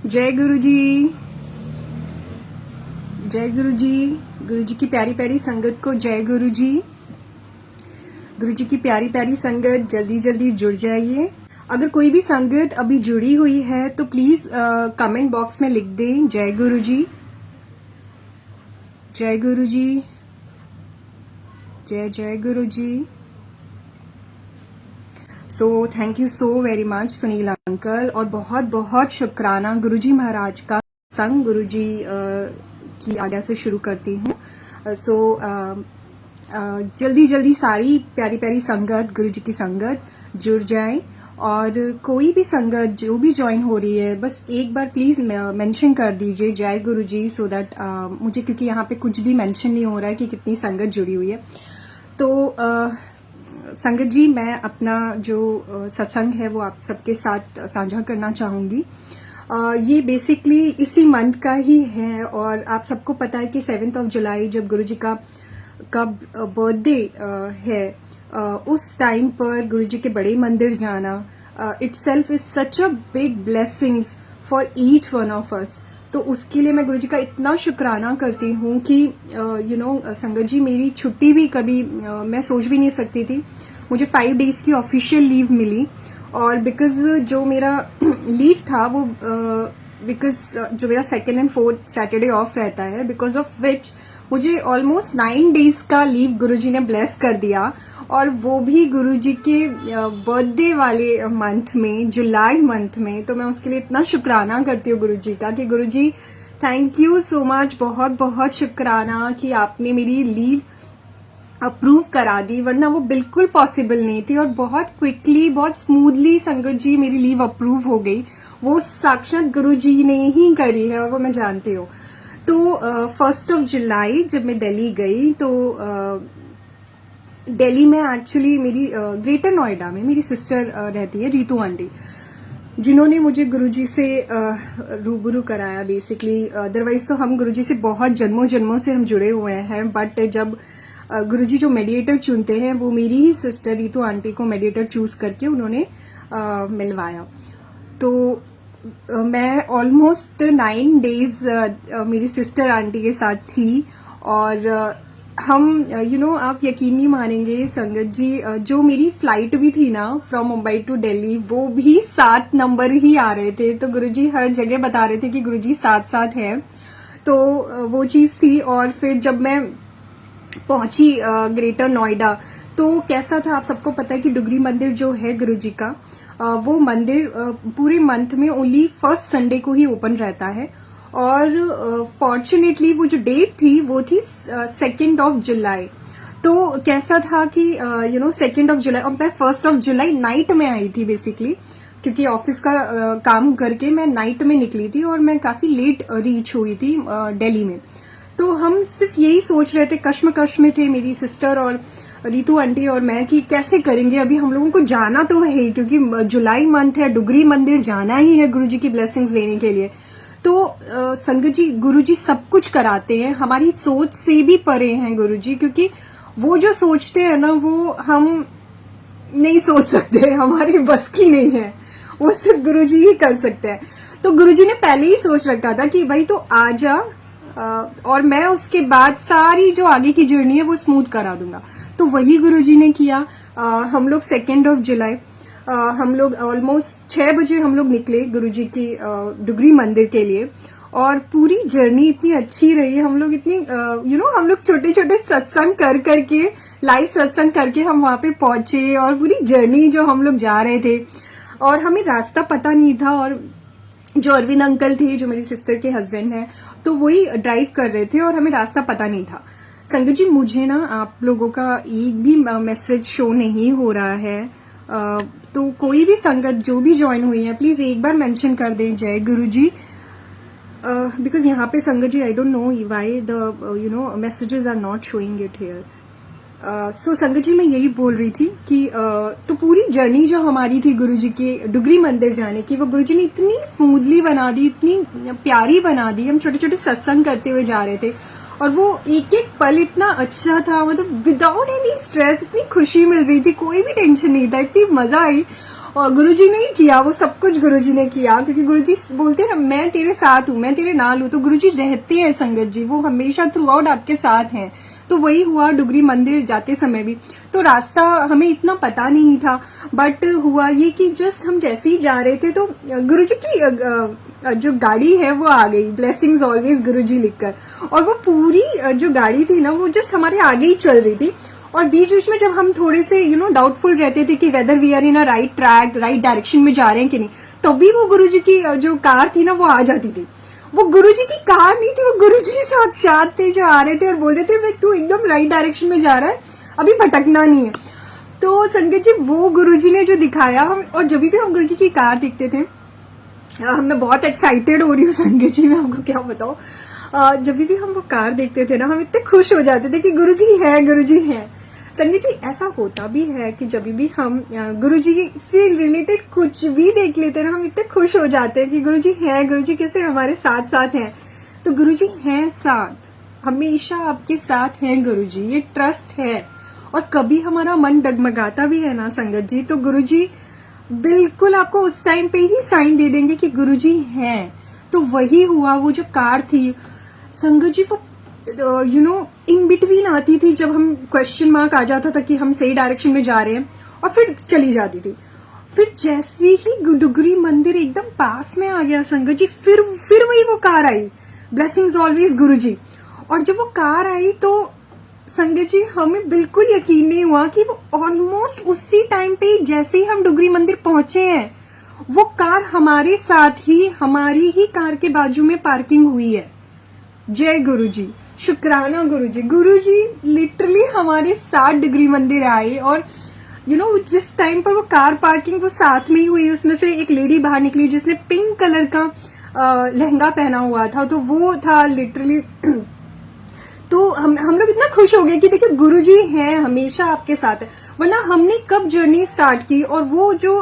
जय गुरु जी, जय गुरु जी। गुरु जी की प्यारी प्यारी संगत को जय गुरु जी। गुरु जी की प्यारी प्यारी संगत जल्दी जल्दी जुड़ जाइए। अगर कोई भी संगत अभी जुड़ी हुई है तो प्लीज कमेंट बॉक्स में लिख दें जय गुरु जी, जय गुरु जी, जय जय गुरु जी। So thank you so very much Sunil uncle, और बहुत बहुत शुक्राना गुरुजी महाराज का। संग गुरुजी की आज्ञा से शुरू करती हूँ। सो जल्दी जल्दी सारी प्यारी प्यारी संगत, गुरुजी की संगत जुड़ जाएं। और कोई भी संगत जो भी ज्वाइन हो रही है बस एक बार प्लीज मेंशन कर दीजिए जय गुरुजी, सो दैट मुझे, क्योंकि यहाँ पे कुछ भी मेंशन नहीं हो रहा है कि कितनी संगत जुड़ी हुई है। तो संगत जी, मैं अपना जो सत्संग है वो आप सबके साथ साझा करना चाहूंगी। ये बेसिकली इसी मंथ का ही है, और आप सबको पता है कि 7 जुलाई जब गुरुजी का बर्थडे है, उस टाइम पर गुरुजी के बड़े मंदिर जाना itself is such a big blessings for each one of us. तो उसके लिए मैं गुरुजी का इतना शुक्राना करती हूँ कि संगत जी, मेरी छुट्टी भी कभी मैं सोच भी नहीं सकती थी। मुझे 5 डेज की ऑफिशियल लीव मिली, और बिकॉज जो मेरा लीव था वो बिकॉज जो मेरा 2nd and 4th Saturday of रहता है, बिकॉज ऑफ विच मुझे ऑलमोस्ट 9 डेज का लीव गुरुजी ने ब्लेस कर दिया, और वो भी गुरुजी के बर्थडे वाले मंथ में, जुलाई मंथ में। तो मैं उसके लिए इतना शुक्राना करती हूँ गुरुजी का कि गुरुजी थैंक यू सो मच, बहुत बहुत शुक्राना कि आपने मेरी लीव अप्रूव करा दी, वरना वो बिल्कुल पॉसिबल नहीं थी। और बहुत क्विकली, बहुत स्मूथली संगत जी मेरी लीव अप्रूव हो गई। वो साक्षात गुरुजी ने ही करी है, और वो मैं जानती हूँ। तो 1 जुलाई जब मैं दिल्ली गई, तो दिल्ली में एक्चुअली मेरी ग्रेटर नोएडा में मेरी सिस्टर रहती है, रीतू आंटी, जिन्होंने मुझे गुरुजी से रूबरू कराया बेसिकली। अदरवाइज तो हम गुरुजी से बहुत जन्मों जन्मों से हम जुड़े हुए हैं, बट जब गुरुजी जो मेडिएटर चुनते हैं वो मेरी ही सिस्टर रीतू आंटी को मेडिएटर चूज करके उन्होंने मिलवाया। तो मैं ऑलमोस्ट 9 डेज मेरी सिस्टर आंटी के साथ थी, और हम आप यकीन नहीं मानेंगे संगत जी, जो मेरी फ्लाइट भी थी ना फ्रॉम मुंबई टू दिल्ली, वो भी 7 नंबर ही आ रहे थे। तो गुरुजी हर जगह बता रहे थे कि गुरुजी साथ साथ है, तो वो चीज थी। और फिर जब मैं पहुंची ग्रेटर नोएडा, तो कैसा था आप सबको पता है कि डुगरी मंदिर जो है गुरुजी का, वो मंदिर पूरे मंथ में ओनली फर्स्ट संडे को ही ओपन रहता है। और फॉर्चुनेटली वो जो डेट थी वो थी 2 जुलाई। तो कैसा था कि 2 जुलाई, और मैं 1 जुलाई नाइट में आई थी बेसिकली, क्योंकि ऑफिस का काम करके मैं नाइट में निकली थी, और मैं काफी लेट रीच हुई थी दिल्ली में। तो हम सिर्फ यही सोच रहे थे, कश्मकश में थे मेरी सिस्टर और रीतू आंटी और मैं, कि कैसे करेंगे, अभी हम लोगों को जाना तो है, क्योंकि जुलाई मंथ है, डुगरी मंदिर जाना ही है गुरुजी की ब्लेसिंग्स लेने के लिए। तो संगत जी, गुरुजी सब कुछ कराते हैं, हमारी सोच से भी परे हैं गुरुजी, क्योंकि वो जो सोचते हैं ना वो हम नहीं सोच सकते, हमारी बस की नहीं है, वो सिर्फ गुरुजी ही कर सकते हैं। तो गुरुजी ने पहले ही सोच रखा था कि भाई तो आ जा, और मैं उसके बाद सारी जो आगे की जर्नी है वो स्मूथ करा दूंगा। तो वही गुरुजी ने किया। हम लोग 2 जुलाई हम लोग ऑलमोस्ट 6 बजे हम लोग निकले गुरुजी की डुगरी मंदिर के लिए, और पूरी जर्नी इतनी अच्छी रही। हम लोग इतनी हम लोग छोटे छोटे सत्संग कर करके, लाइव सत्संग करके हम वहां पे पहुंचे, और पूरी जर्नी जो हम लोग जा रहे थे, और हमें रास्ता पता नहीं था। और जो अरविंद अंकल थे, जो मेरी सिस्टर के हस्बैंड हैं, तो वही ड्राइव कर रहे थे, और हमें रास्ता पता नहीं था। संगत जी, मुझे ना आप लोगों का एक भी मैसेज शो नहीं हो रहा है, तो कोई भी संगत जो भी ज्वाइन हुई है प्लीज एक बार मेंशन कर दें जय गुरुजी, बिकॉज यहाँ पे sangat ji I don't know why the messages are not showing it here. So sangat ji, मैं यही बोल रही थी कि तो पूरी जर्नी जो हमारी थी गुरुजी के डुगरी मंदिर जाने की, वो गुरुजी ने इतनी स्मूथली बना दी, इतनी प्यारी बना दी। हम छोटे छोटे सत्संग करते हुए जा रहे थे, और वो एक एक पल इतना अच्छा था, मतलब विदाउट एनी स्ट्रेस, इतनी खुशी मिल रही थी, कोई भी टेंशन नहीं था, इतनी मजा आई। और गुरुजी ने ही किया, वो सब कुछ गुरुजी ने किया, क्योंकि गुरुजी बोलते हैं ना मैं तेरे साथ हूँ, मैं तेरे नाल हूँ। तो गुरुजी रहते हैं संगत जी, वो हमेशा थ्रू आउट आपके साथ हैं। तो वही हुआ डुगरी मंदिर जाते समय भी। तो रास्ता हमें इतना पता नहीं था, बट हुआ ये कि जस्ट हम जैसे ही जा रहे थे तो गुरुजी की जो गाड़ी है वो आ गई, ब्लेसिंग्स ऑलवेज गुरुजी लिखकर। और वो पूरी जो गाड़ी थी ना वो जस्ट हमारे आगे ही चल रही थी। और बीच बीच में जब हम थोड़े से डाउटफुल रहते थे कि whether we are in a right track, right direction में जा रहे हैं कि नहीं, तभी वो गुरुजी की जो कार थी ना वो आ जाती थी। वो गुरुजी की कार नहीं थी, वो गुरुजी साक्षात थे जो आ रहे थे और बोल रहे थे भाई तू एकदम राइट डायरेक्शन में जा रहा है, अभी भटकना नहीं है। तो संगत जी वो गुरुजी ने जो दिखाया हम, और जब भी हम गुरुजी की कार देखते थे, मैं बहुत एक्साइटेड हो रही हूँ संगत जी, मैं आपको क्या बताऊं, जब भी हम वो कार देखते थे ना हम इतने खुश हो जाते थे कि गुरुजी है, गुरुजी है। संगत जी ऐसा होता भी है कि जब भी हम गुरुजी से रिलेटेड कुछ भी देख लेते हैं ना हम इतने खुश हो जाते हैं कि गुरुजी है, गुरुजी कैसे हमारे साथ साथ हैं। तो गुरुजी हैं साथ, हमेशा आपके साथ हैं गुरुजी, ये ट्रस्ट है। और कभी हमारा मन डगमगाता भी है ना संगत जी, तो गुरुजी बिल्कुल आपको उस टाइम पे ही साइन दे देंगे कि गुरुजी हैं। तो वही हुआ, वो जो कार थी संगत जी वो इन बिटवीन आती थी, जब हम क्वेश्चन मार्क आ जाता था कि हम सही डायरेक्शन में जा रहे हैं, और फिर चली जाती थी। फिर जैसे ही डुगरी मंदिर एकदम पास में आ गया संगत जी, फिर वही वो कार आई, ब्लेसिंग्स ऑलवेज गुरुजी। और जब वो कार आई तो संगत जी हमें बिल्कुल यकीन नहीं हुआ कि वो ऑलमोस्ट उसी टाइम पे जैसे ही हम डुगरी मंदिर पहुंचे हैं वो कार हमारे साथ ही, हमारी ही कार के बाजू में पार्किंग हुई है। जय गुरुजी, शुक्राना गुरुजी। गुरुजी लिटरली हमारे साथ डुगरी मंदिर आए। और जिस टाइम पर वो कार पार्किंग वो साथ में ही हुई, उसमें से एक लेडी बाहर निकली जिसने पिंक कलर का लहंगा पहना हुआ था, तो वो था लिटरली तो हम लोग इतना खुश हो गए कि देखिए गुरुजी हैं, हमेशा आपके साथ है। वरना हमने कब जर्नी स्टार्ट की, और वो जो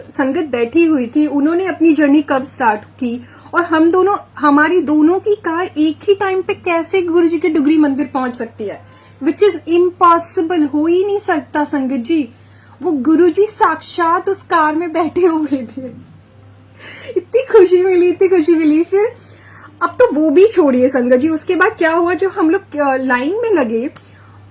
संगत बैठी हुई थी उन्होंने अपनी जर्नी कब स्टार्ट की, और हम दोनों, हमारी दोनों की कार एक ही टाइम पे कैसे गुरुजी के डुगरी मंदिर पहुंच सकती है, विच इज इम्पॉसिबल, हो ही नहीं सकता संगत जी। वो गुरुजी साक्षात उस कार में बैठे हुए थे। इतनी खुशी मिली, इतनी खुशी मिली। फिर अब तो वो भी छोड़िए संगत जी, उसके बाद क्या हुआ, जब हम लोग लाइन में लगे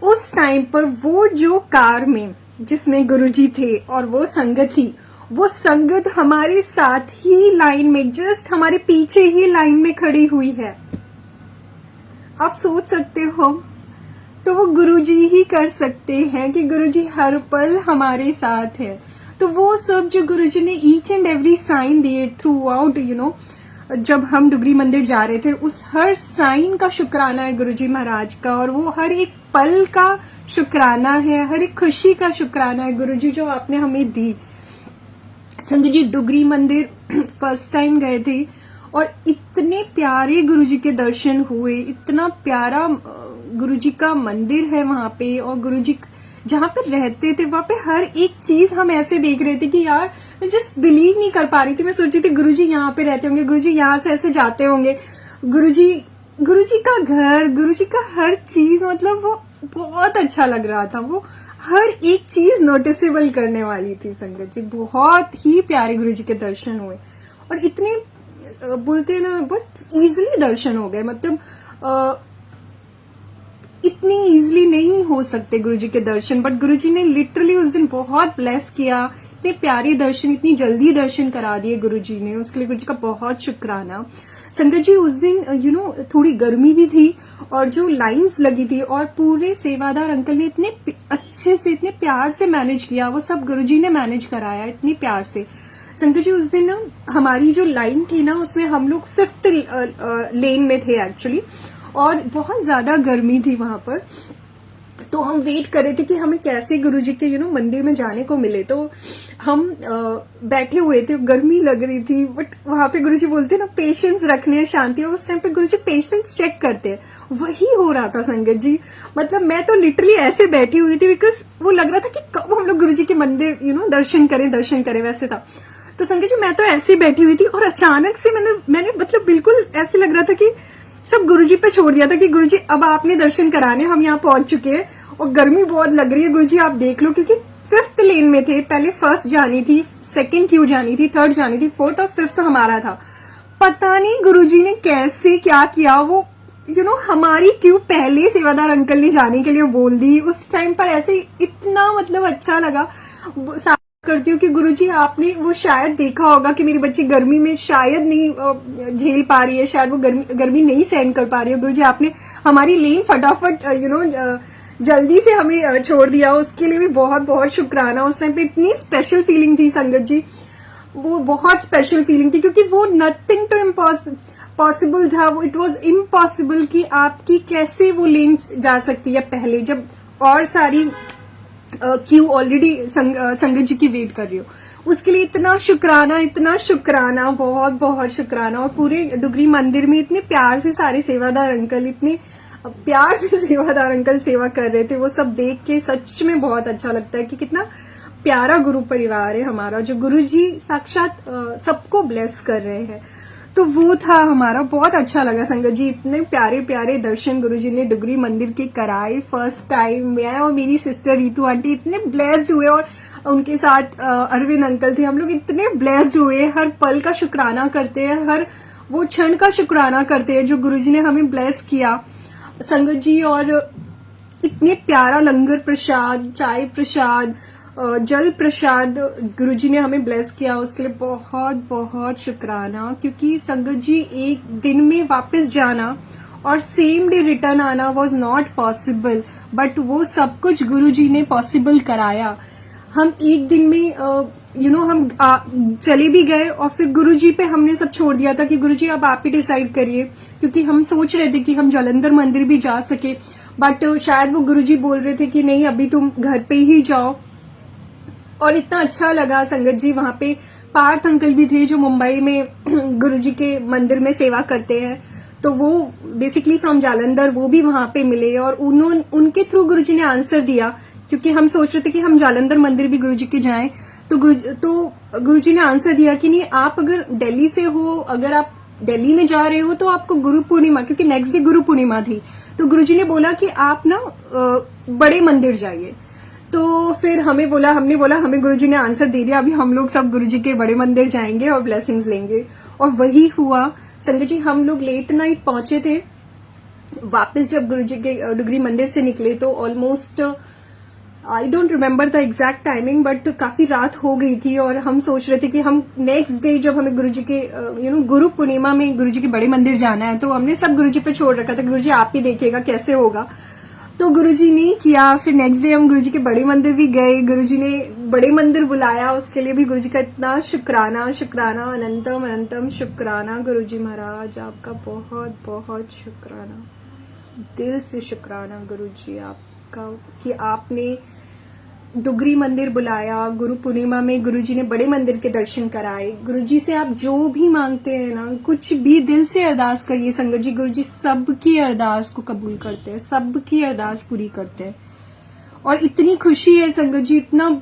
उस टाइम पर वो जो कार में जिसमें गुरुजी थे और वो संगत थी, वो संगत हमारे साथ ही लाइन में, जस्ट हमारे पीछे ही लाइन में खड़ी हुई है। आप सोच सकते हो, तो वो गुरुजी ही कर सकते हैं कि गुरुजी हर पल हमारे साथ है। तो वो सब जो गुरुजी ने ईच एंड एवरी साइन दिए थ्रू आउट, जब हम डुगरी मंदिर जा रहे थे, उस हर साइन का शुक्राना है गुरुजी महाराज का, और वो हर एक पल का शुक्राना है, हर एक खुशी का शुक्राना है गुरुजी जो आपने हमें दी। संगत जी डुगरी मंदिर फर्स्ट टाइम गए थे और इतने प्यारे गुरुजी के दर्शन हुए, इतना प्यारा गुरुजी का मंदिर है वहां पे, और गुरुजी जहां पे रहते थे वहां पे हर एक चीज हम ऐसे देख रहे थे कि यार मैं जस्ट बिलीव नहीं कर पा रही थी। मैं सोच रही थी गुरुजी यहाँ पे रहते होंगे, गुरुजी यहाँ से ऐसे जाते होंगे, गुरुजी का घर, गुरुजी का हर चीज, मतलब वो बहुत अच्छा लग रहा था। वो हर एक चीज नोटिसेबल करने वाली थी संगत जी। बहुत ही प्यारे गुरुजी के दर्शन हुए, और इतने बोलते हैं ना बहुत इजीली दर्शन हो गए, मतलब इतनी इजीली नहीं हो सकते गुरुजी के दर्शन, बट गुरुजी ने लिटरली उस दिन बहुत ब्लेस किया। इतने प्यारे दर्शन, इतनी जल्दी दर्शन करा दिए गुरुजी ने, उसके लिए गुरुजी का बहुत शुक्राना। संगत जी उस दिन थोड़ी गर्मी भी थी, और जो लाइंस लगी थी, और पूरे सेवादार अंकल ने इतने अच्छे से, इतने प्यार से मैनेज किया, वो सब गुरुजी ने मैनेज कराया इतनी प्यार से। संगत जी उस दिन ना हमारी जो लाइन थी ना उसमें हम लोग 5th लेन में थे एक्चुअली, और बहुत ज्यादा गर्मी थी वहां पर। तो हम वेट कर रहे थे कि हमें कैसे गुरुजी के मंदिर में जाने को मिले। तो हम बैठे हुए थे, गर्मी लग रही थी, बट वहां पे गुरुजी बोलते हैं ना पेशेंस रखने हैं, शांति, और उस टाइम पे गुरुजी पेशेंस चेक करते हैं, वही हो रहा था संगत जी। मतलब मैं तो लिटरली ऐसे बैठी हुई थी, बिकॉज वो लग रहा था कि कब हम लोग गुरुजी के मंदिर दर्शन करें वैसे था। तो संगत जी मैं तो ऐसे बैठी हुई थी, और अचानक से मैंने मतलब बिल्कुल ऐसे लग रहा था कि सब गुरुजी पे छोड़ दिया था कि गुरुजी अब आपने दर्शन कराने, हम यहाँ पहुंच चुके हैं और गर्मी बहुत लग रही है, गुरुजी आप देख लो, क्योंकि 5th लेन में थे, पहले फर्स्ट जानी थी, सेकंड क्यू जानी थी, थर्ड जानी थी, फोर्थ और फिफ्थ हमारा था। पता नहीं गुरुजी ने कैसे क्या किया, वो हमारी क्यू पहले सेवादार अंकल ने जाने के लिए बोल दी। उस टाइम पर ऐसे इतना मतलब अच्छा लगा। करती हूँ कि गुरुजी आपने वो शायद देखा होगा कि मेरी बच्ची गर्मी में शायद नहीं झेल पा रही है, शायद वो गर्मी नहीं सहन कर पा रही है। गुरुजी आपने हमारी लेन फटाफट जल्दी से हमें छोड़ दिया, उसके लिए भी बहुत बहुत शुक्राना। उस टाइम पे इतनी स्पेशल फीलिंग थी संगत जी, वो बहुत स्पेशल फीलिंग थी, क्योंकि वो नथिंग टू पॉसिबल था। वो इट वॉज इम्पॉसिबल कि आपकी कैसे वो लेन जा सकती है पहले, जब और सारी क्यू ऑलरेडी संगत जी की वेट कर रही हो। उसके लिए इतना शुक्राना, बहुत बहुत शुक्राना। और पूरे डुगरी मंदिर में इतने प्यार से सारे सेवादार अंकल, इतने प्यार से सेवादार अंकल सेवा कर रहे थे, वो सब देख के सच में बहुत अच्छा लगता है कि कितना प्यारा गुरु परिवार है हमारा, जो गुरु जी साक्षात सबको ब्लेस कर रहे हैं। तो वो था हमारा, बहुत अच्छा लगा संगत जी। इतने प्यारे प्यारे दर्शन गुरुजी ने डुगरी मंदिर के कराए फर्स्ट टाइम। मैं और मेरी सिस्टर रीतू आंटी इतने ब्लेस्ड हुए, और उनके साथ अरविंद अंकल थे। हम लोग इतने ब्लेस्ड हुए, हर पल का शुक्राना करते हैं, हर वो क्षण का शुक्राना करते हैं जो गुरुजी ने हमें ब्लेस किया संगत जी। और इतने प्यारा लंगर प्रसाद, चाय प्रसाद, जल प्रसाद गुरुजी ने हमें ब्लेस किया, उसके लिए बहुत बहुत शुक्राना। क्योंकि संगत जी एक दिन में वापस जाना और सेम डे रिटर्न आना वाज नॉट पॉसिबल, बट वो सब कुछ गुरुजी ने पॉसिबल कराया। हम एक दिन में हम चले भी गए, और फिर गुरुजी पे हमने सब छोड़ दिया था कि गुरुजी अब आप ही डिसाइड करिए, क्योंकि हम सोच रहे थे कि हम जालंधर मंदिर भी जा सके, बट शायद वो गुरुजी बोल रहे थे कि नहीं अभी तुम घर पे ही जाओ। और इतना अच्छा लगा संगत जी, वहां पे पार्थ अंकल भी थे जो मुंबई में गुरुजी के मंदिर में सेवा करते हैं। तो वो बेसिकली फ्रॉम जालंधर, वो भी वहां पे मिले, और उनके थ्रू गुरुजी ने आंसर दिया, क्योंकि हम सोच रहे थे कि हम जालंधर मंदिर भी गुरुजी के जाएं। तो गुरुजी ने आंसर दिया कि नहीं, आप अगर दिल्ली से हो, अगर आप दिल्ली में जा रहे हो तो आपको गुरु पूर्णिमा, क्योंकि नेक्स्ट डे गुरु पूर्णिमा थी, तो गुरुजी ने बोला कि आप ना बड़े मंदिर जाइए। तो फिर हमने बोला हमें गुरुजी ने आंसर दे दिया, अभी हम लोग सब गुरुजी के बड़े मंदिर जाएंगे और ब्लेसिंग्स लेंगे। और वही हुआ संगत जी। हम लोग लेट नाइट पहुंचे थे, वापस जब गुरुजी के डुगरी मंदिर से निकले तो almost I don't remember the exact timing, but काफी रात हो गई थी। और हम सोच रहे थे कि हम नेक्स्ट डे जब हमें गुरुजी के गुरु पूर्णिमा में गुरुजी के बड़े मंदिर जाना है, तो हमने सब गुरुजी पे छोड़ रखा था, गुरुजी आप ही देखिएगा कैसे होगा। तो गुरुजी ने किया। फिर नेक्स्ट डे हम गुरुजी के बड़े मंदिर भी गए, गुरुजी ने बड़े मंदिर बुलाया, उसके लिए भी गुरुजी का इतना शुक्राना, अनंतम अनंतम शुक्राना। गुरुजी महाराज आपका बहुत बहुत शुक्राना, दिल से शुक्राना गुरुजी आपका कि आपने डुगरी मंदिर बुलाया। गुरु पूर्णिमा में गुरुजी ने बड़े मंदिर के दर्शन कराए। गुरुजी से आप जो भी मांगते हैं ना, कुछ भी दिल से अरदास करिए संगत जी, गुरुजी सबकी अरदास को कबूल करते हैं, सबकी अरदास पूरी करते हैं। और इतनी खुशी है संगत जी, इतना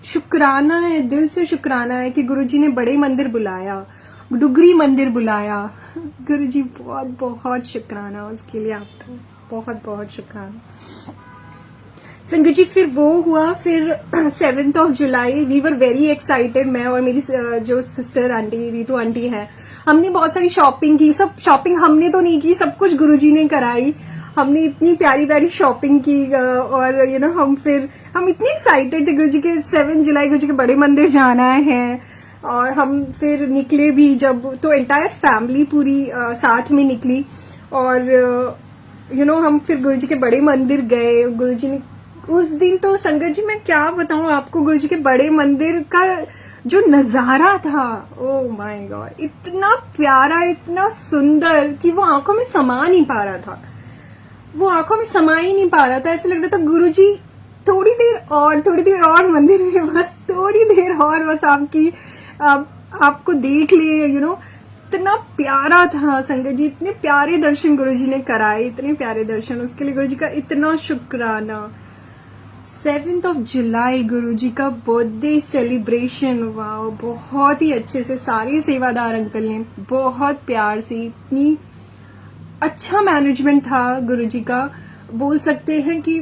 शुक्राना है, दिल से शुक्राना है कि गुरुजी ने बड़े मंदिर बुलाया, डुगरी मंदिर बुलाया। गुरुजी बहुत बहुत शुक्राना उसके लिए, आपका बहुत बहुत शुक्राना संगत जी। फिर वो हुआ, फिर 7th of July we were very excited. मैं और मेरी जो सिस्टर आंटी रीतू आंटी है, हमने बहुत सारी शॉपिंग की। सब शॉपिंग हमने तो नहीं की, सब कुछ गुरुजी ने कराई। हमने इतनी प्यारी प्यारी शॉपिंग की, और हम इतनी एक्साइटेड थे गुरुजी के 7 जुलाई गुरुजी के बड़े मंदिर जाना है। और हम फिर निकले भी जब, तो एंटायर फैमिली पूरी साथ में निकली। और हम फिर गुरुजी के बड़े मंदिर गए। गुरुजी ने उस दिन तो संगत जी मैं क्या बताऊं आपको, गुरुजी के बड़े मंदिर का जो नजारा था, ओ माय गॉड, इतना प्यारा, इतना सुंदर कि वो आंखों में समा नहीं पा रहा था, वो आंखों में समा ही नहीं पा रहा था। ऐसे लग रहा था गुरुजी थोड़ी देर और मंदिर में, बस थोड़ी देर और बस आपको देख ले, इतना प्यारा था संगत जी। इतने प्यारे दर्शन गुरुजी ने कराए, इतने प्यारे दर्शन, उसके लिए गुरुजी का इतना शुक्राना। 7th of जुलाई गुरुजी का बर्थडे सेलिब्रेशन हुआ, बहुत ही अच्छे से सारे सेवादार अंकल ने बहुत प्यार से, इतनी अच्छा मैनेजमेंट था गुरुजी का, बोल सकते हैं कि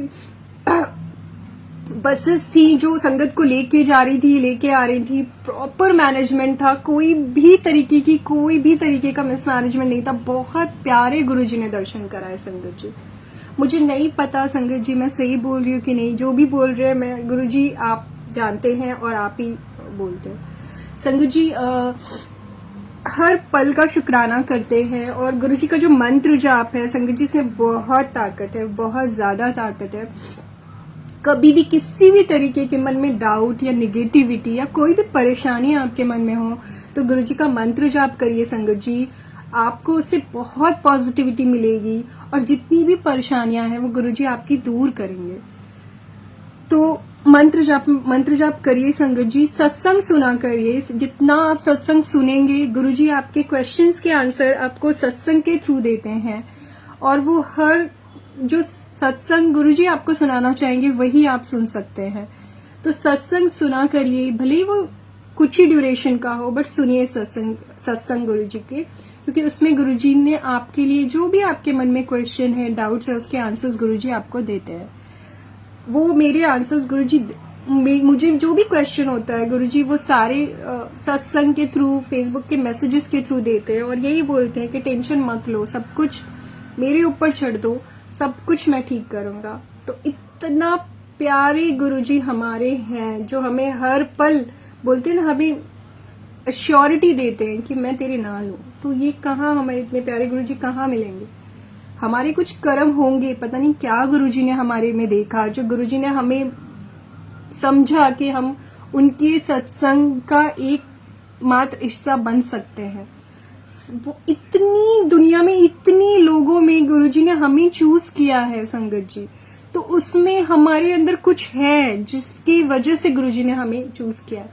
बसेस थी जो संगत को लेके जा रही थी, लेके आ रही थी, प्रॉपर मैनेजमेंट था, कोई भी तरीके का मिसमैनेजमेंट नहीं था। बहुत प्यारे गुरुजी ने दर्शन कराए संगत जी। मुझे नहीं पता संगत जी मैं सही बोल रही हूँ कि नहीं, जो भी बोल रहे हैं मैं, गुरुजी आप जानते हैं और आप ही बोलते हैं। संगत जी हर पल का शुक्राना करते हैं, और गुरुजी का जो मंत्र जाप है संगत जी, इसमें बहुत ताकत है, बहुत ज्यादा ताकत है। कभी भी किसी भी तरीके के मन में डाउट या निगेटिविटी या कोई भी परेशानी आपके मन में हो तो गुरुजी का मंत्र जाप करिए संगत जी, आपको उससे बहुत पॉजिटिविटी मिलेगी, और जितनी भी परेशानियां हैं वो गुरुजी आपकी दूर करेंगे। तो मंत्र जाप करिए संगत जी, सत्संग सुना करिए। जितना आप सत्संग सुनेंगे, गुरुजी आपके क्वेश्चंस के आंसर आपको सत्संग के थ्रू देते हैं, और वो हर जो सत्संग गुरुजी आपको सुनाना चाहेंगे वही आप सुन सकते हैं। तो सत्संग सुना करिए, भले ही वो कुछ ही ड्यूरेशन का हो, बट सुनिए सत्संग गुरुजी के, क्योंकि उसमें गुरुजी ने आपके लिए जो भी आपके मन में क्वेश्चन है, डाउट्स है, उसके आंसर्स गुरुजी आपको देते हैं। वो मेरे आंसर्स गुरुजी, मुझे जो भी क्वेश्चन होता है गुरुजी वो सारे सत्संग के थ्रू, फेसबुक के मैसेजेस के थ्रू देते हैं, और यही बोलते हैं कि टेंशन मत लो, सब कुछ मेरे ऊपर छोड़ दो, सब कुछ मैं ठीक करूंगा। तो इतना प्यारे गुरुजी हमारे हैं, जो हमें हर पल बोलते हैं ना, हमें अश्योरिटी देते हैं कि मैं तेरे नाल हूं। तो ये कहाँ, हमें इतने प्यारे गुरुजी कहाँ मिलेंगे? हमारे कुछ कर्म होंगे, पता नहीं क्या गुरुजी ने हमारे में देखा, जो गुरुजी ने हमें समझा कि हम उनके सत्संग का एक मात्र हिस्सा बन सकते हैं। वो इतनी दुनिया में, इतनी लोगों में गुरुजी ने हमें चूज किया है संगत जी, तो उसमें हमारे अंदर कुछ है जिसकी वजह से गुरुजी ने हमें चूज किया।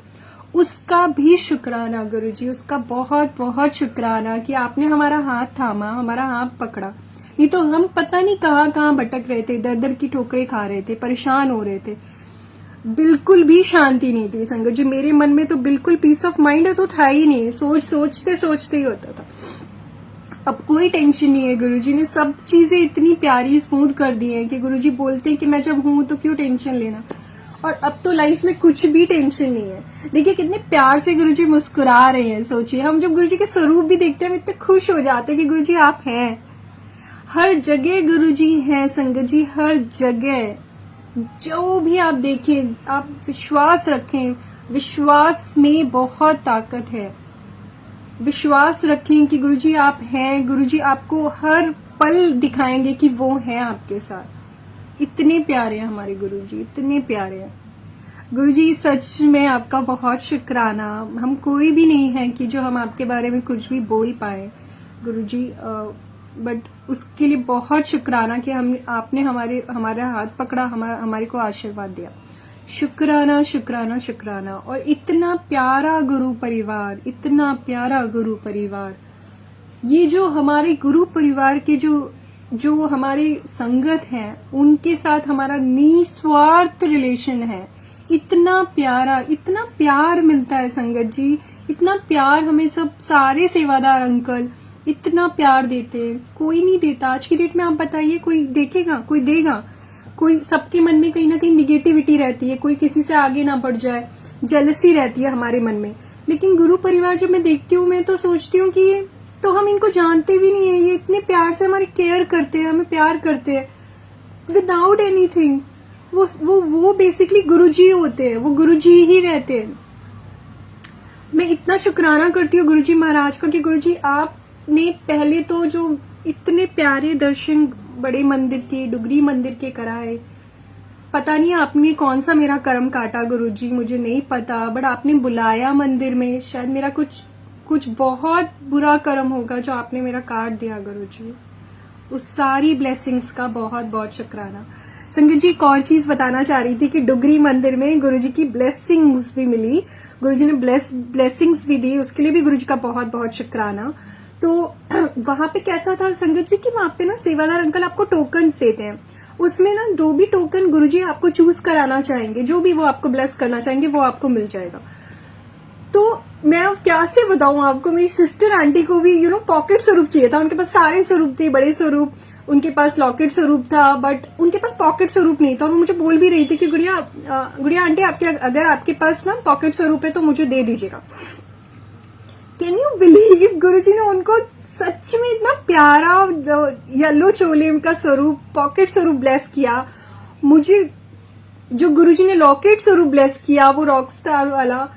उसका भी शुक्राना गुरुजी, उसका बहुत बहुत शुक्राना कि आपने हमारा हाथ थामा, हमारा हाथ पकड़ा, नहीं तो हम पता नहीं कहाँ कहाँ भटक रहे थे, दर दर की ठोकरें खा रहे थे, परेशान हो रहे थे, बिल्कुल भी शांति नहीं थी संगत जी। मेरे मन में तो बिल्कुल पीस ऑफ माइंड तो था ही नहीं, सोचते ही होता था। अब कोई टेंशन नहीं है, गुरुजी ने सब चीजें इतनी प्यारी स्मूथ कर दी है कि गुरुजी बोलते हैं कि मैं जब हूं तो क्यों टेंशन लेना। और अब तो लाइफ में कुछ भी टेंशन नहीं है। देखिए कितने प्यार से गुरुजी मुस्कुरा रहे हैं। सोचिए, हम जब गुरुजी के स्वरूप भी देखते हैं हम इतने खुश हो जाते हैं कि गुरुजी आप हैं, हर जगह गुरुजी हैं संगत जी, हर जगह। जो भी आप देखें, आप विश्वास रखें, विश्वास में बहुत ताकत है। विश्वास रखें कि गुरुजी आप हैं, गुरुजी आपको हर पल दिखाएंगे कि वो हैं आपके साथ। इतने प्यारे हैं हमारे गुरुजी, इतने प्यारे हैं गुरुजी। सच में आपका बहुत शुक्राना। हम कोई भी नहीं है कि जो हम आपके बारे में कुछ भी बोल पाए गुरुजी, बट उसके लिए बहुत शुक्राना कि आपने हमारा हाथ पकड़ा, हमारे को आशीर्वाद दिया। शुक्राना शुक्राना शुक्राना। और इतना प्यारा गुरु परिवार, इतना प्यारा गुरु परिवार, ये जो हमारे गुरु परिवार के जो हमारे संगत हैं, उनके साथ हमारा निस्वार्थ रिलेशन है। इतना प्यारा, इतना प्यार मिलता है संगत जी, इतना प्यार हमें सब सारे सेवादार अंकल इतना प्यार देते हैं। कोई नहीं देता आज की डेट में। आप बताइए, कोई देखेगा, कोई देगा? कोई, सबके मन में कहीं ना कहीं निगेटिविटी रहती है, कोई किसी से आगे ना बढ़ जाए, जेलसी रहती है हमारे मन में। लेकिन गुरु परिवार जब मैं देखती हूँ, मैं तो सोचती हूँ कि ये तो हम इनको जानते भी नहीं है, ये इतने प्यार से हमारी केयर करते हैं, हमें प्यार करते हैं विदाउट एनीथिंग। वो बेसिकली गुरुजी होते हैं, वो गुरुजी ही रहते हैं। मैं इतना शुक्राना करती हूँ गुरुजी महाराज का कि गुरुजी आपने पहले तो जो इतने प्यारे दर्शन बड़े मंदिर के, डुगरी मंदिर के कराए। पता नहीं आपने कौन सा मेरा कर्म काटा गुरुजी, मुझे नहीं पता, बट आपने बुलाया मंदिर में। शायद मेरा कुछ बहुत बुरा कर्म होगा जो आपने मेरा काट दिया गुरुजी। उस सारी ब्लेसिंग्स का बहुत बहुत शुक्राना। संगत जी एक और चीज बताना चाह रही थी कि डुगरी मंदिर में गुरुजी की ब्लेसिंग्स भी मिली, गुरुजी ने ब्लेसिंग्स भी दी, उसके लिए भी गुरुजी का बहुत बहुत शुक्राना। तो वहां पे कैसा था संगत जी कि वहां पे ना सेवादार अंकल आपको टोकन देते हैं, उसमें ना जो भी टोकन गुरुजी आपको चूज कराना चाहेंगे, जो भी वो आपको ब्लेस करना चाहेंगे, वो आपको मिल जाएगा। तो मैं अब क्या से बताऊं आपको, मेरी सिस्टर आंटी को भी पॉकेट स्वरूप चाहिए था। उनके पास सारे स्वरूप थे, बड़े स्वरूप, उनके पास लॉकेट स्वरूप था, बट उनके पास पॉकेट स्वरूप नहीं था। और वो मुझे बोल भी रही थी कि गुड़िया आंटी, आपके अगर आपके पास ना पॉकेट स्वरूप है तो मुझे दे दीजिएगा। कैन यू बिलीव, गुरुजी ने उनको सच में इतना प्यारा येलो चोले का स्वरूप, पॉकेट स्वरूप ब्लेस किया। मुझे जो गुरुजी ने लॉकेट स्वरूप ब्लेस किया, वो रॉक स्टार वाला,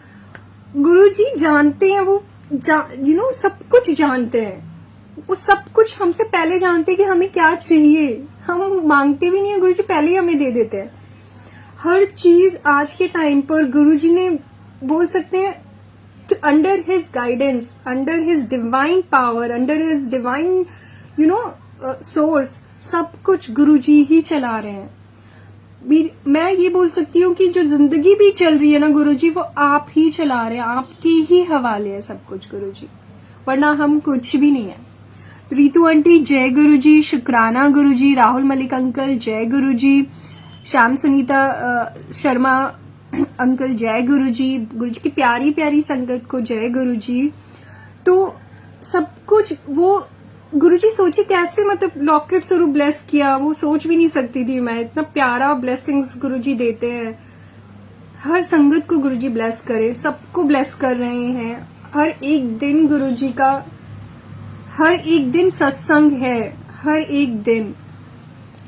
गुरुजी जानते हैं, वो सब कुछ जानते हैं। वो सब कुछ हमसे पहले जानते हैं कि हमें क्या चाहिए। हम मांगते भी नहीं है, गुरुजी पहले ही हमें दे देते हैं हर चीज। आज के टाइम पर गुरुजी ने, बोल सकते हैं, under his guidance, under his divine power, under his divine source, सब कुछ गुरुजी ही चला रहे हैं। मैं ये बोल सकती हूँ कि जो जिंदगी भी चल रही है ना गुरुजी, वो आप ही चला रहे हैं, आपके ही हवाले है सब कुछ गुरुजी, वरना हम कुछ भी नहीं है। रीतू आंटी जय गुरुजी, शुक्राना गुरुजी, राहुल मलिक अंकल जय गुरुजी, श्याम सुनीता शर्मा अंकल जय गुरुजी, गुरुजी की प्यारी प्यारी संगत को जय गुरुजी। तो सब कुछ वो गुरुजी सोचिए कैसे, मतलब लॉकेट स्वरूप ब्लेस किया, वो सोच भी नहीं सकती थी मैं। इतना प्यारा ब्लेसिंग्स गुरुजी देते हैं। हर संगत को गुरुजी ब्लेस करे, सबको ब्लेस कर रहे हैं। हर एक दिन गुरुजी का, हर एक दिन सत्संग है, हर एक दिन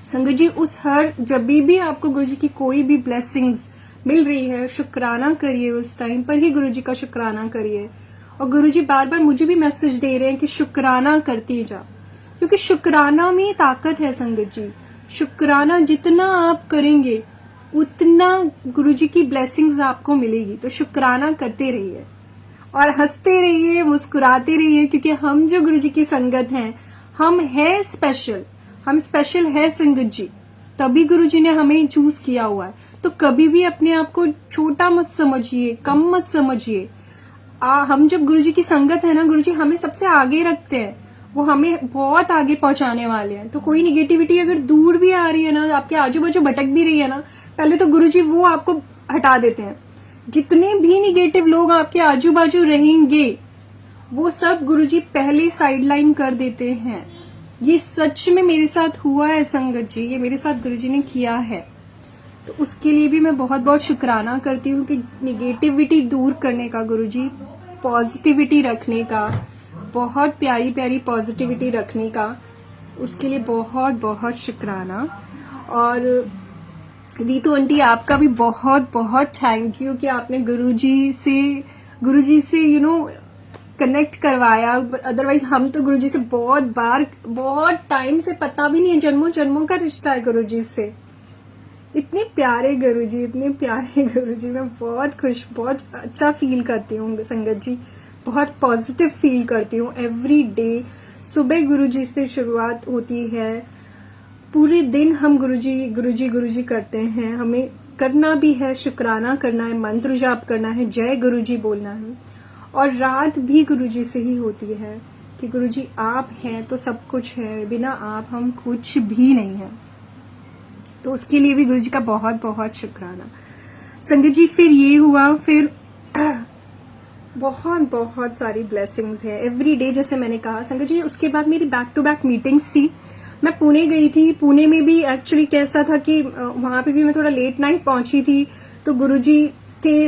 संगत जी, उस हर जब भी आपको गुरुजी की कोई भी ब्लेसिंग्स मिल रही है, शुक्राना करिए, उस टाइम पर ही गुरुजी का शुक्राना करिए। और गुरुजी बार बार मुझे भी मैसेज दे रहे हैं कि शुक्राना करती जा, क्योंकि शुक्राना में ताकत है संगत जी। शुक्राना जितना आप करेंगे उतना गुरुजी की ब्लेसिंग्स आपको मिलेगी। तो शुक्राना करते रहिए और हंसते रहिए, मुस्कुराते रहिए, क्योंकि हम जो गुरुजी की संगत हैं, हम है स्पेशल, हम स्पेशल है संगत जी, तभी गुरुजी ने हमें चूज किया हुआ है। तो कभी भी अपने आप को छोटा मत समझिए, कम मत समझिए। हम जब गुरुजी की संगत है ना, गुरुजी हमें सबसे आगे रखते हैं, वो हमें बहुत आगे पहुंचाने वाले हैं। तो कोई निगेटिविटी अगर दूर भी आ रही है ना, आपके आजू बाजू भटक भी रही है ना, पहले तो गुरुजी वो आपको हटा देते हैं। जितने भी निगेटिव लोग आपके आजू बाजू रहेंगे, वो सब गुरुजी पहले साइडलाइन कर देते हैं। ये सच में मेरे साथ हुआ है संगत जी, ये मेरे साथ गुरुजी ने किया है। तो उसके लिए भी मैं बहुत बहुत शुक्राना करती हूँ कि निगेटिविटी दूर करने का गुरुजी, पॉजिटिविटी रखने का, बहुत प्यारी प्यारी पॉजिटिविटी रखने का, उसके लिए बहुत बहुत शुक्राना। और रीतू आंटी आपका भी बहुत बहुत थैंक यू कि आपने गुरुजी से कनेक्ट करवाया। अदरवाइज हम तो गुरुजी से बहुत टाइम से, पता भी नहीं है, जन्मों जन्मों का रिश्ता है गुरुजी से। इतने प्यारे गुरुजी, इतने प्यारे गुरुजी, मैं बहुत खुश, बहुत अच्छा फील करती हूँ संगत जी, बहुत पॉजिटिव फील करती हूँ एवरी डे। सुबह गुरुजी से शुरुआत होती है, पूरे दिन हम गुरुजी करते हैं। हमें करना भी है, शुक्राना करना है, मंत्र जाप करना है, जय गुरुजी बोलना है। और रात भी गुरुजी से ही होती है कि गुरुजी आप हैं तो सब कुछ है, बिना आप हम कुछ भी नहीं है। तो उसके लिए भी गुरुजी का बहुत बहुत शुक्राना संगत जी। फिर ये हुआ, फिर बहुत बहुत सारी ब्लेसिंग्स है एवरी डे, जैसे मैंने कहा संगत जी। उसके बाद मेरी बैक टू बैक मीटिंग्स थी। मैं पुणे गई थी, पुणे में भी एक्चुअली कैसा था कि वहां पे भी मैं थोड़ा लेट नाइट पहुंची थी। तो गुरुजी थे,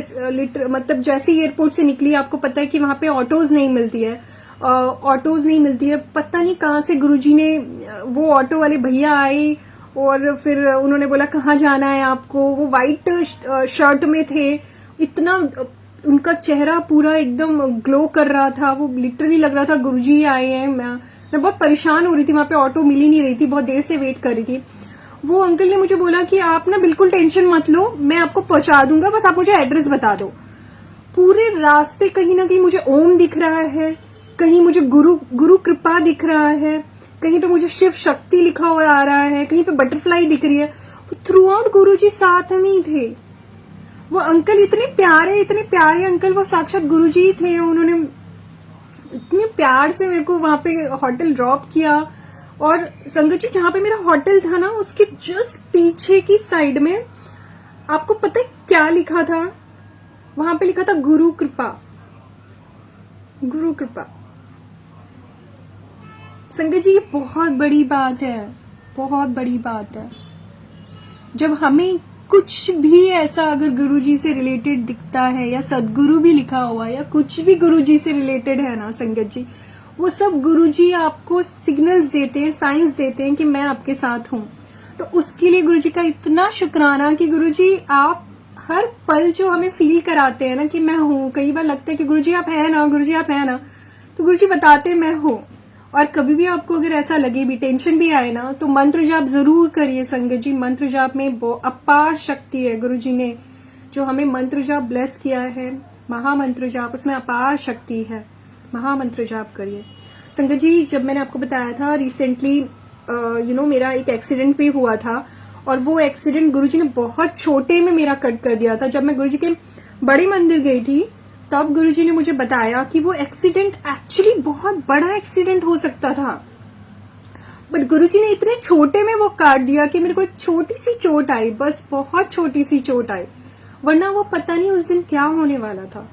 मतलब जैसे ही एयरपोर्ट से निकली, आपको पता है कि वहां पे ऑटोज नहीं मिलती है, पता नहीं कहाँ से गुरुजी ने, वो ऑटो वाले भैया आए और फिर उन्होंने बोला कहाँ जाना है आपको। वो व्हाइट शर्ट में थे, इतना उनका चेहरा पूरा एकदम ग्लो कर रहा था, वो लिटरली लग रहा था गुरुजी आए हैं। मैं बहुत परेशान हो रही थी, वहां पे ऑटो मिल ही नहीं रही थी, बहुत देर से वेट कर रही थी। वो अंकल ने मुझे बोला कि आप ना बिल्कुल टेंशन मत लो, मैं आपको पहुंचा दूंगा, बस आप मुझे एड्रेस बता दो। पूरे रास्ते कहीं ना कहीं मुझे ओम दिख रहा है, कहीं मुझे गुरु कृपा दिख रहा है, कहीं पे मुझे शिव शक्ति लिखा हुआ आ रहा है, कहीं पे बटरफ्लाई दिख रही है। थ्रू आउट गुरुजी साथ में ही थे। वो अंकल इतने प्यारे अंकल, वो साक्षात गुरुजी ही थे। उन्होंने इतने प्यार से मेरे को वहां पे होटल ड्रॉप किया। और संगत जी, जहां पे मेरा होटल था ना, उसके जस्ट पीछे की साइड में आपको पता है क्या लिखा था? वहां पे लिखा था गुरु कृपा। गुरु कृपा। संगत जी, ये बहुत बड़ी बात है, बहुत बड़ी बात है। जब हमें कुछ भी ऐसा अगर गुरुजी से रिलेटेड दिखता है, या सदगुरु भी लिखा हुआ है, या कुछ भी गुरुजी से रिलेटेड है ना संगत जी, वो सब गुरुजी आपको सिग्नल्स देते हैं, साइंस देते हैं कि मैं आपके साथ हूं। तो उसके लिए गुरुजी का इतना शुक्राना कि गुरुजी आप हर पल जो हमें फील कराते हैं ना कि मैं हूं। कई बार लगता है कि गुरुजी आप है ना, गुरुजी आप है ना, तो गुरुजी बताते मैं हूं। और कभी भी आपको अगर ऐसा लगे भी, टेंशन भी आए ना, तो मंत्र जाप जरूर करिए संगत जी। मंत्र जाप में अपार शक्ति है। गुरुजी ने जो हमें मंत्र जाप ब्लेस किया है, महामंत्र जाप, उसमें अपार शक्ति है। महामंत्र जाप करिए संगत जी। जब मैंने आपको बताया था रिसेंटली मेरा एक एक्सीडेंट भी हुआ था, और वो एक्सीडेंट गुरुजी ने बहुत छोटे में मेरा कट कर दिया था। जब मैं गुरुजी के बड़े मंदिर गई थी, तब गुरुजी ने मुझे बताया कि वो एक्सीडेंट एक्चुअली बहुत बड़ा एक्सीडेंट हो सकता था, बट गुरुजी ने इतने छोटे में वो काट दिया कि मेरे को एक छोटी सी चोट आई, बस बहुत छोटी सी चोट आई, वरना वो पता नहीं उस दिन क्या होने वाला था।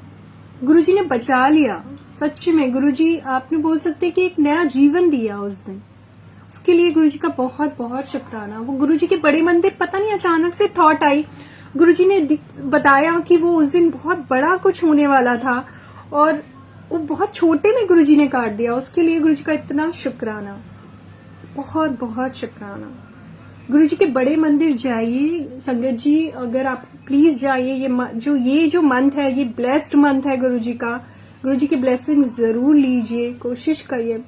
गुरुजी ने बचा लिया। सच में गुरुजी, आपने बोल सकते कि एक नया जीवन दिया उस दिन। उसके लिए गुरुजी का बहुत बहुत शुक्राना। वो गुरुजी के बड़े मंदिर पता नहीं अचानक से थॉट आई, गुरुजी ने बताया कि वो उस दिन बहुत बड़ा कुछ होने वाला था, और वो बहुत छोटे में गुरुजी ने काट दिया। उसके लिए गुरुजी का इतना शुक्राना, बहुत बहुत शुक्राना। गुरुजी के बड़े मंदिर जाइए संगत जी, अगर आप प्लीज जाइए। ये जो मंथ है, ये ब्लेस्ड मंथ है गुरुजी का। गुरुजी की ब्लेसिंग्स जरूर लीजिए, कोशिश करिए।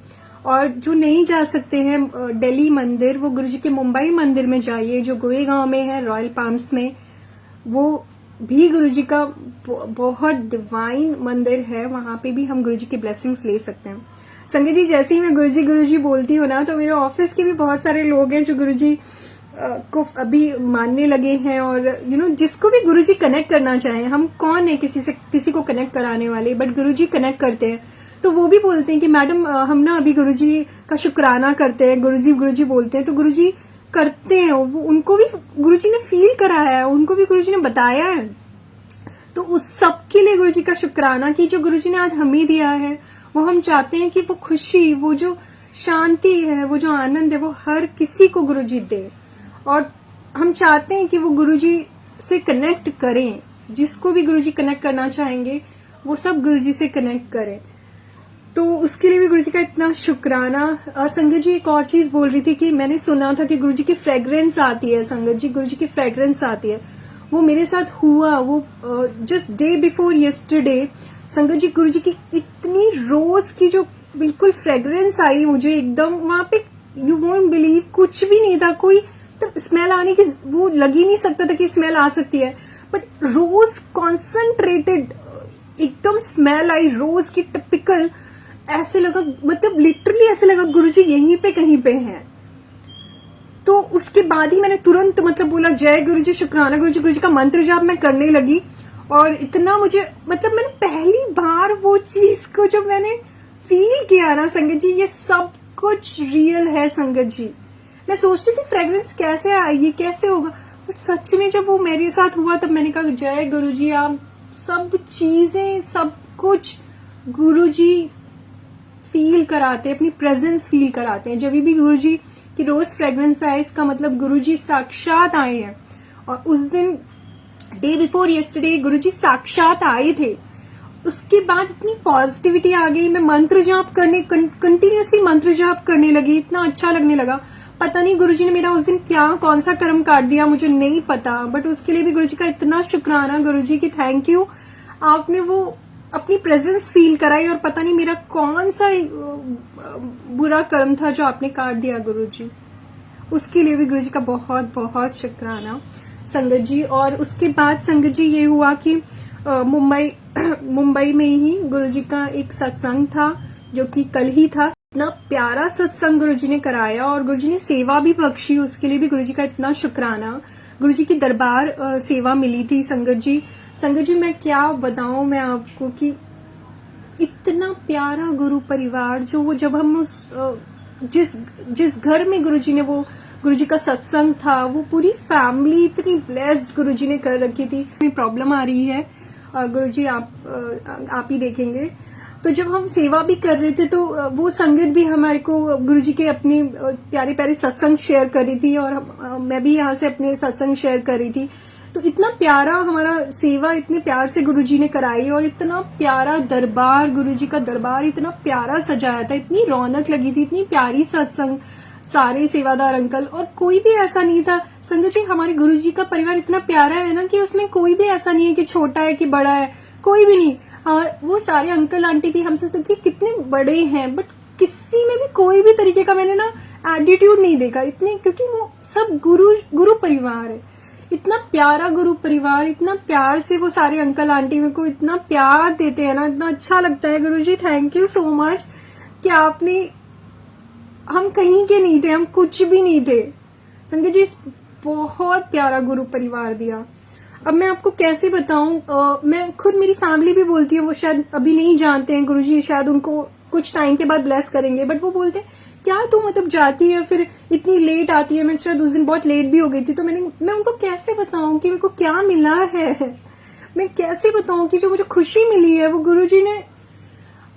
और जो नहीं जा सकते हैं दिल्ली मंदिर, वो गुरुजी के मुंबई मंदिर में जाइए, जो गोरेगांव में है, रॉयल पाम्स में। वो भी गुरुजी का बहुत डिवाइन मंदिर है, वहां पे भी हम गुरुजी की ब्लेसिंग्स ले सकते हैं। संगत जी, जैसे ही मैं गुरुजी बोलती हूँ ना, तो मेरे ऑफिस के भी बहुत सारे लोग हैं जो गुरुजी को अभी मानने लगे हैं। और जिसको भी गुरुजी कनेक्ट करना चाहें, हम कौन है किसी को कनेक्ट कराने वाले, बट गुरुजी कनेक्ट करते हैं। तो वो भी बोलते हैं कि मैडम हम ना अभी गुरुजी का शुक्राना करते हैं, गुरुजी बोलते हैं, तो गुरुजी करते हैं। उनको भी गुरुजी ने फील कराया है, उनको भी गुरुजी ने बताया है। तो उस सब के लिए गुरुजी का शुक्राना कि जो गुरुजी ने आज हमें दिया है, वो हम चाहते हैं कि वो खुशी, वो जो शांति है, वो जो आनंद है, वो हर किसी को गुरुजी दे। और हम चाहते हैं कि वो गुरुजी से कनेक्ट करें। जिसको भी गुरुजी कनेक्ट करना चाहेंगे, वो सब गुरुजी से कनेक्ट करें। तो उसके लिए भी गुरुजी का इतना शुक्राना। संगत जी, एक और चीज बोल रही थी कि मैंने सुना था कि गुरुजी की फ्रेग्रेंस आती है। संगत जी, गुरुजी की फ्रेग्रेंस आती है, वो मेरे साथ हुआ। वो जस्ट डे बिफोर यस्टरडे संगत जी, गुरुजी की इतनी रोज की जो बिल्कुल फ्रेग्रेंस आई मुझे एकदम। वहां पे यू वोंट बिलीव, कुछ भी नहीं था, कोई तो स्मेल आने की वो लग ही नहीं सकता था कि स्मेल आ सकती है, बट रोज कॉन्सेंट्रेटेड एकदम स्मेल आई रोज की, टिपिकल। ऐसे लगा, मतलब लिटरली ऐसे लगा गुरुजी यहीं पे कहीं पे हैं। तो उसके बाद ही मैंने तुरंत बोला जय गुरुजी, शुक्राना गुरुजी। गुरुजी का मंत्र जाप मैं करने लगी, और इतना मुझे मैंने पहली बार वो चीज को जब मैंने फील किया ना संगत जी, ये सब कुछ रियल है संगत जी। मैं सोचती थी फ्रेग्रेंस कैसे आएगी, कैसे होगा, बट सच में जब वो मेरे साथ हुआ, तब मैंने कहा जय गुरुजी, आप सब चीजें, सब कुछ गुरुजी फील कराते हैं, अपनी प्रेजेंस फील कराते हैं। जब भी गुरुजी की रोज फ्रेग्रेंस आए, इसका मतलब गुरुजी साक्षात आए हैं। और उस दिन डे बिफोर यस्टरडे गुरुजी साक्षात आए थे। उसके बाद इतनी पॉजिटिविटी आ गई, मैं मंत्र जाप करने, कंटिन्यूअसली मंत्र जाप करने लगी, इतना अच्छा लगने लगा। पता नहीं गुरुजी ने मेरा उस दिन कौन सा कर्म काट दिया, मुझे नहीं पता, बट उसके लिए भी गुरुजी का इतना शुक्राना। गुरुजी की थैंक यू, आपने वो अपनी प्रेजेंस फील कराई, और पता नहीं मेरा कौन सा बुरा कर्म था जो आपने काट दिया गुरुजी। उसके लिए भी गुरुजी का बहुत बहुत शुक्राना संगत जी। और उसके बाद संगत जी ये हुआ कि मुंबई में ही गुरुजी का एक सत्संग था, जो कि कल ही था। इतना प्यारा सत्संग गुरुजी ने कराया, और गुरुजी ने सेवा भी बख्शी, उसके लिए भी गुरुजी का इतना शुक्राना। गुरुजी की दरबार सेवा मिली थी संगत जी। संगत जी, मैं क्या बताऊं मैं आपको कि इतना प्यारा गुरु परिवार, जो वो जब हम उस जिस घर में गुरुजी ने वो गुरुजी का सत्संग था, वो पूरी फैमिली इतनी ब्लेस्ड गुरुजी ने कर रखी थी। प्रॉब्लम आ रही है गुरुजी, आप ही देखेंगे। तो जब हम सेवा भी कर रहे थे तो वो संगत भी हमारे को गुरुजी के अपने प्यारे प्यारे सत्संग शेयर कर रही थी, और मैं भी यहाँ से अपने सत्संग शेयर कर रही थी। तो इतना प्यारा हमारा सेवा इतने प्यार से गुरुजी ने कराई, और इतना प्यारा दरबार, गुरुजी का दरबार इतना प्यारा सजाया था, इतनी रौनक लगी थी, इतनी प्यारी सत्संग, सारे सेवादार अंकल, और कोई भी ऐसा नहीं था। संगत जी, हमारे गुरुजी का परिवार इतना प्यारा है ना कि उसमें कोई भी ऐसा नहीं है कि छोटा है कि बड़ा है, कोई भी नहीं। वो सारे अंकल आंटी भी हमसे सबके कितने बड़े हैं, बट किसी में भी कोई भी तरीके का मैंने ना एटीट्यूड नहीं देखा इतने, क्योंकि वो सब गुरु परिवार है। इतना प्यारा गुरु परिवार, इतना प्यार से वो सारे अंकल आंटी मेरे को इतना प्यार देते हैं ना, इतना अच्छा लगता है। गुरुजी थैंक यू सो मच कि आपने, हम कहीं के नहीं थे, हम कुछ भी नहीं थे। संगत जी, बहुत प्यारा गुरु परिवार दिया। अब मैं आपको कैसे बताऊं, मैं खुद, मेरी फैमिली भी बोलती है, वो शायद अभी नहीं जानते हैं, गुरुजी शायद उनको कुछ टाइम के बाद ब्लेस करेंगे, बट वो बोलते हैं क्या तू मतलब जाती है फिर इतनी लेट आती है। मैं शायद उस दिन बहुत लेट भी हो गई थी, तो मैं उनको कैसे बताऊं कि मेरे को क्या मिला है, मैं कैसे बताऊं कि जो मुझे खुशी मिली है वो गुरुजी ने,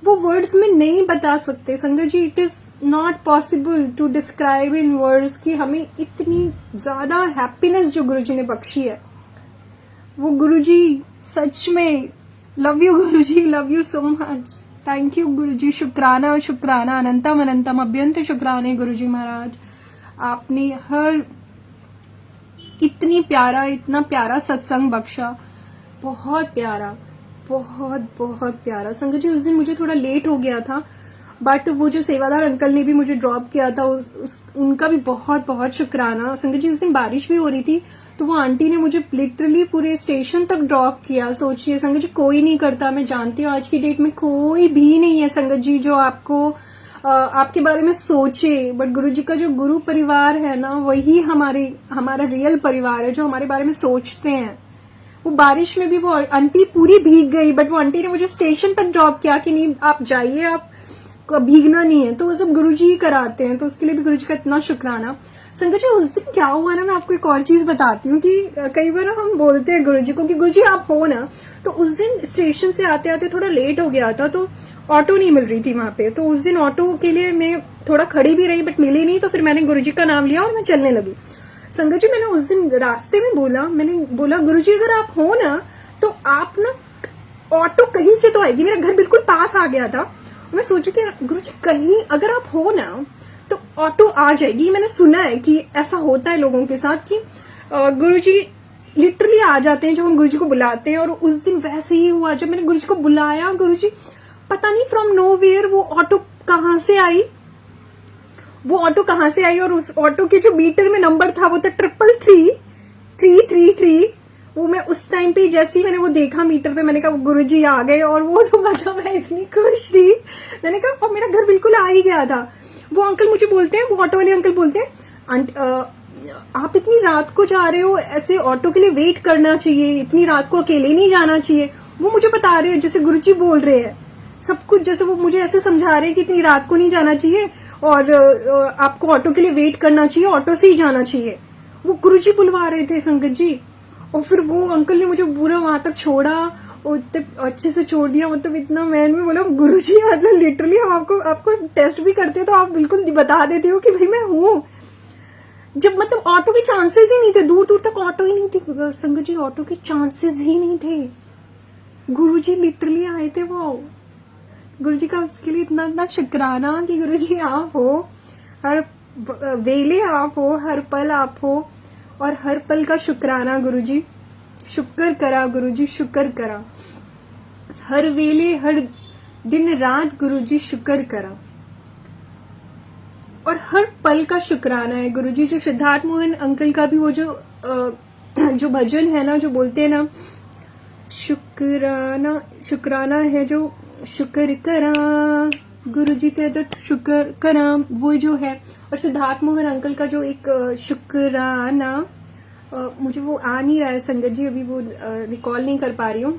वो वर्ड्स में नहीं बता सकते। Sangat ji, it is not possible to describe in words कि हमें इतनी ज्यादा हैप्पीनेस जो गुरुजी ने बख्शी है, वो गुरुजी सच में, love you Guruji, love you so much, thank you Guruji, शुक्राना शुक्राना, अनंतम अनंतम अभ्यंत शुक्राने गुरुजी महाराज। आपने हर इतना प्यारा सत्संग बख्शा, बहुत प्यारा, बहुत बहुत प्यारा। संगत जी, उस दिन मुझे थोड़ा लेट हो गया था, बट वो जो सेवादार अंकल ने भी मुझे ड्रॉप किया था, उनका भी बहुत बहुत शुक्राना। संगत जी, उस दिन बारिश भी हो रही थी, तो वो आंटी ने मुझे लिटरली पूरे स्टेशन तक ड्रॉप किया। सोचिए संगत जी, कोई नहीं करता, मैं जानती हूँ आज की डेट में कोई भी नहीं है संगत जी जो आपको आपके बारे में सोचे, बट गुरुजी का जो गुरु परिवार है ना, वही हमारा रियल परिवार है, जो हमारे बारे में सोचते हैं। वो बारिश में भी वो आंटी पूरी भीग गई, बट वो आंटी ने मुझे स्टेशन तक ड्रॉप किया कि नहीं आप जाइए, आप भीगना नहीं है। तो वो सब गुरुजी ही कराते हैं, तो उसके लिए भी गुरुजी का इतना शुक्राना। संगत जी, उस दिन क्या हुआ ना, मैं आपको एक और चीज बताती हूँ कि कई बार हम बोलते हैं गुरुजी को कि गुरुजी आप हो ना, तो उस दिन स्टेशन से आते आते थोड़ा लेट हो गया था, तो ऑटो नहीं मिल रही थी वहां पे। तो उस दिन ऑटो के लिए मैं थोड़ा खड़ी भी रही, बट मिली नहीं, तो फिर मैंने गुरुजी का नाम लिया और मैं चलने लगी। संगत जी, मैंने उस दिन रास्ते में मैंने बोला गुरुजी अगर आप हो ना, तो आप ना, ऑटो कहीं से तो आएगी, मेरा घर बिल्कुल पास आ गया था। मैं सोच रही थी गुरुजी कहीं अगर आप हो ना तो ऑटो आ जाएगी। मैंने सुना है कि ऐसा होता है लोगों के साथ कि गुरुजी लिटरली आ जाते हैं जब हम गुरुजी को बुलाते हैं, और उस दिन वैसे ही हुआ। जब मैंने गुरुजी को बुलाया, गुरुजी पता नहीं फ्रॉम नोवेयर वो ऑटो कहाँ से आई, और उस ऑटो के जो मीटर में नंबर था वो था 333 वो मैं उस टाइम पे जैसे ही मैंने वो देखा मीटर पे, मैंने कहा गुरुजी आ गए। और वो तो मतलब मैं इतनी खुश थी, मैंने कहा और मेरा घर बिल्कुल आ ही गया था। वो अंकल मुझे बोलते हैं, वो ऑटो वाले अंकल बोलते हैं आप इतनी रात को जा रहे हो, ऐसे ऑटो के लिए वेट करना चाहिए, इतनी रात को अकेले नहीं जाना चाहिए। वो मुझे बता रहे हैं जैसे गुरुजी बोल रहे हैं सब कुछ, जैसे वो मुझे ऐसे समझा रहे हैं कि इतनी रात को नहीं जाना चाहिए और आपको ऑटो के लिए वेट करना चाहिए, ऑटो से ही जाना चाहिए। वो गुरुजी बुलवा रहे थे संगत जी। और फिर वो अंकल ने मुझे पूरा वहां तक छोड़ा और अच्छे से छोड़ दिया। मतलब इतना मैंने बोला गुरुजी मतलब लिटरली हम आपको टेस्ट भी करते तो आप बिल्कुल बता देते हो कि भाई मैं हूँ। जब मतलब ऑटो के चांसेस ही नहीं थे, दूर दूर तक ऑटो ही नहीं थी संगत जी, ऑटो के चांसेस ही नहीं थे। गुरुजी लिटरली आए थे। वो गुरुजी का उसके लिए इतना शुक्राना कि गुरुजी आप हो, हर वेले आप हो, हर पल आप हो, और हर पल का शुक्राना गुरुजी। शुक्र करा गुरुजी, शुक्र करा, हर वेले हर दिन रात गुरुजी शुक्र करा, और हर पल का शुक्राना है गुरुजी। जो सिद्धार्थ मोहन अंकल का भी वो जो भजन है ना, जो बोलते हैं ना शुक्राना है, जो शुक्र करा गुरुजी ते तो शुक्र करा, वो जो है। और सिद्धार्थ मोहन अंकल का जो एक शुक्राना, मुझे वो आ नहीं रहा है संगत जी, अभी वो रिकॉल नहीं कर पा रही हूँ।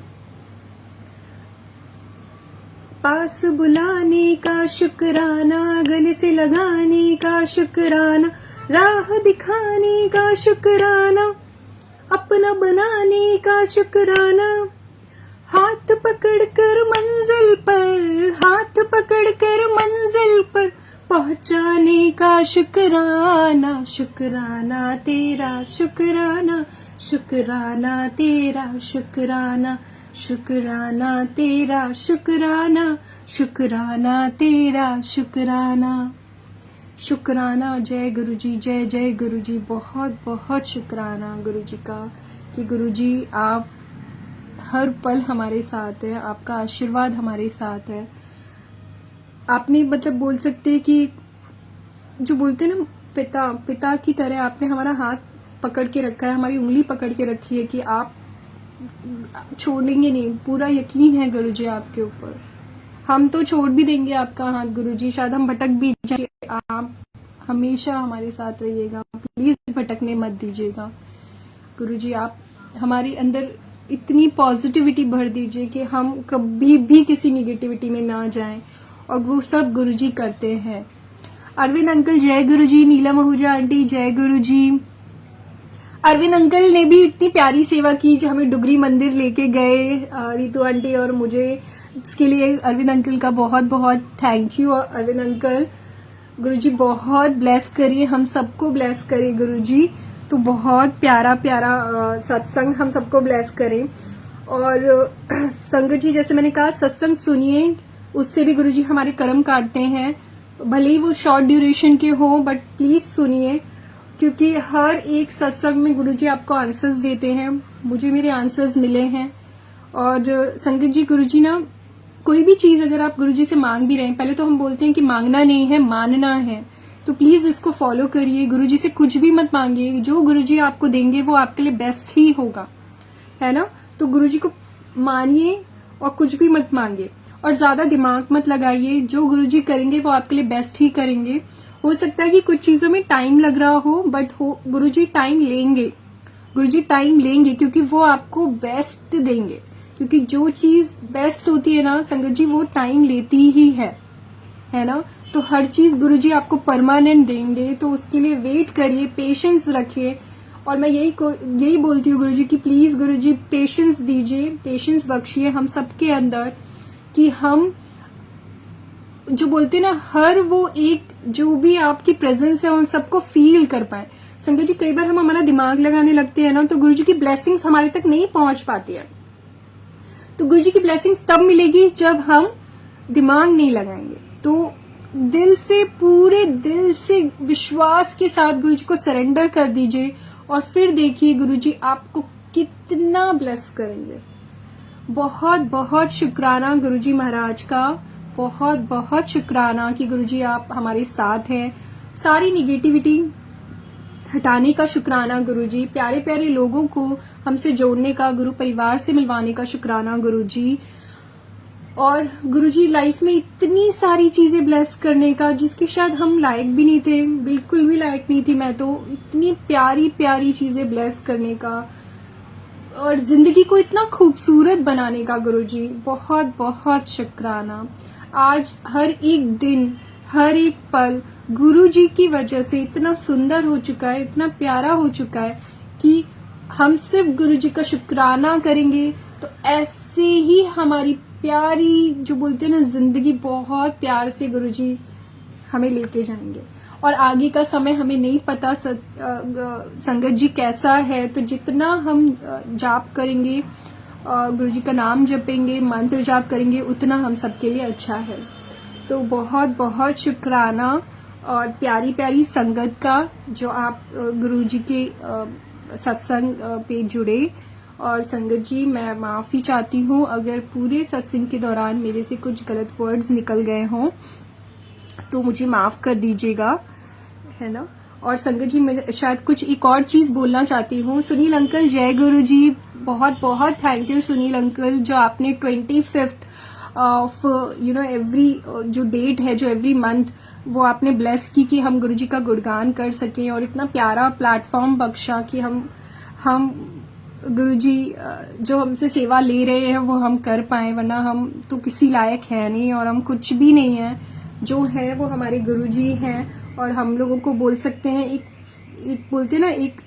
पास बुलाने का शुक्राना, गले से लगाने का शुक्राना, राह दिखाने का शुक्राना, अपना बनाने का शुक्राना, हाथ पकड़कर मंजिल पर, हाथ पकड़कर मंजिल पर पहुंचाने का शुक्राना, शुक्राना तेरा शुक्राना, शुक्राना तेरा शुक्राना, शुक्राना तेरा शुक्राना, शुक्राना तेरा शुक्राना। शुक्राना। जय गुरु जी, जय जय गुरु जी। बहुत बहुत शुक्राना गुरु जी का कि गुरु जी आप हर पल हमारे साथ है, आपका आशीर्वाद हमारे साथ है। आपने मतलब बोल सकते हैं कि जो बोलते हैं ना पिता की तरह आपने हमारा हाथ पकड़ के रखा है, हमारी उंगली पकड़ के रखी है कि आप छोड़ेंगे नहीं। पूरा यकीन है गुरु जी आपके ऊपर। हम तो छोड़ भी देंगे आपका हाथ गुरु जी, शायद हम भटक भी जाए, आप हमेशा हमारे साथ रहिएगा, प्लीज भटकने मत दीजिएगा गुरु जी। आप हमारे अंदर इतनी पॉजिटिविटी भर दीजिए कि हम कभी भी किसी निगेटिविटी में ना जाएं, और वो सब गुरु जी करते हैं। अरविंद अंकल जय गुरु जी, नीलम आहूजा आंटी जय गुरु जी। अरविंद अंकल ने भी इतनी प्यारी सेवा की जो हमें डुगरी मंदिर लेके गए, रितु आंटी और मुझे, इसके लिए अरविंद अंकल का बहुत बहुत थैंक यू। अरविंद अंकल गुरुजी बहुत ब्लेस करिए, हम सबको ब्लेस करिए गुरुजी। तो बहुत प्यारा प्यारा सत्संग हम सबको ब्लेस करें। और संगत जी जैसे मैंने कहा सत्संग सुनिए, उससे भी गुरुजी हमारे कर्म काटते हैं, भले ही वो शॉर्ट ड्यूरेशन के हो, बट प्लीज सुनिए, क्योंकि हर एक सत्संग में गुरुजी आपको आंसर्स देते हैं। मुझे मेरे आंसर्स मिले हैं। और संगत जी गुरुजी ना कोई भी चीज अगर आप गुरुजी से मांग भी रहे हैं, पहले तो हम बोलते हैं कि मांगना नहीं है मानना है, तो प्लीज इसको फॉलो करिए। गुरुजी से कुछ भी मत मांगिए, जो गुरुजी आपको देंगे वो आपके लिए बेस्ट ही होगा, है ना। तो गुरुजी को मानिए और कुछ भी मत मांगिए, और ज्यादा दिमाग मत लगाइए। जो गुरुजी करेंगे वो आपके लिए बेस्ट ही करेंगे। हो सकता है कि कुछ चीजों में टाइम लग रहा हो, बट गुरुजी टाइम लेंगे, गुरुजी टाइम लेंगे, क्योंकि वो आपको बेस्ट देंगे। क्योंकि जो चीज बेस्ट होती है ना संगत जी, वो टाइम लेती ही है ना। तो हर चीज गुरुजी आपको परमानेंट देंगे, तो उसके लिए वेट करिए, पेशेंस रखिए। और मैं यही बोलती हूँ गुरुजी की प्लीज गुरुजी पेशेंस दीजिए, पेशेंस बख्शिए हम सबके अंदर, कि हम जो बोलते हैं ना हर वो एक जो भी आपकी प्रेजेंस है उन सबको फील कर पाए। संगत जी कई बार हम हमारा दिमाग लगाने लगते हैं ना, तो गुरुजी की ब्लेसिंग्स हमारे तक नहीं पहुंच पाती है। तो गुरुजी की ब्लेसिंग्स तब मिलेगी जब हम दिमाग नहीं लगाएंगे। तो दिल से, पूरे दिल से विश्वास के साथ गुरुजी को सरेंडर कर दीजिए, और फिर देखिए गुरुजी आपको कितना ब्लेस करेंगे। बहुत बहुत शुक्राना गुरुजी महाराज का, बहुत बहुत शुक्राना कि गुरुजी आप हमारे साथ हैं। सारी निगेटिविटी हटाने का शुक्राना गुरुजी, प्यारे प्यारे लोगों को हमसे जोड़ने का, गुरु परिवार से मिलवाने का शुक्राना गुरुजी। और गुरुजी लाइफ में इतनी सारी चीजें ब्लेस करने का जिसके शायद हम लायक भी नहीं थे, बिल्कुल भी लायक नहीं थी मैं तो। इतनी प्यारी प्यारी चीजें ब्लेस करने का और जिंदगी को इतना खूबसूरत बनाने का गुरुजी, बहुत बहुत शुक्राना। आज हर एक दिन, हर एक पल गुरुजी की वजह से इतना सुंदर हो चुका है, इतना प्यारा हो चुका है कि हम सिर्फ गुरुजी का शुक्राना करेंगे तो ऐसे ही हमारी प्यारी जो बोलते हैं ना जिंदगी, बहुत प्यार से गुरुजी हमें लेके जाएंगे। और आगे का समय हमें नहीं पता संगत जी कैसा है, तो जितना हम जाप करेंगे, गुरुजी का नाम जपेंगे, मंत्र जाप करेंगे, उतना हम सबके लिए अच्छा है। तो बहुत बहुत शुक्राना और प्यारी प्यारी संगत का जो आप गुरुजी के सत्संग पे जुड़े। और संगत जी मैं माफी चाहती हूँ अगर पूरे सत्संग के दौरान मेरे से कुछ गलत वर्ड्स निकल गए हों, तो मुझे माफ कर दीजिएगा, है ना। और संगत जी मैं शायद कुछ एक और चीज बोलना चाहती हूँ। सुनील अंकल जय गुरु जी, बहुत बहुत थैंक यू सुनील अंकल, जो आपने 25 ऑफ एवरी जो डेट है, जो एवरी मंथ, वो आपने ब्लेस की कि हम गुरुजी का गुणगान कर सकें, और इतना प्यारा प्लेटफॉर्म बख्शा कि हम गुरुजी जो हमसे सेवा ले रहे हैं वो हम कर पाए, वरना हम तो किसी लायक है नहीं और हम कुछ भी नहीं है। जो है वो हमारे गुरुजी हैं, और हम लोगों को बोल सकते हैं एक बोलते हैं ना, एक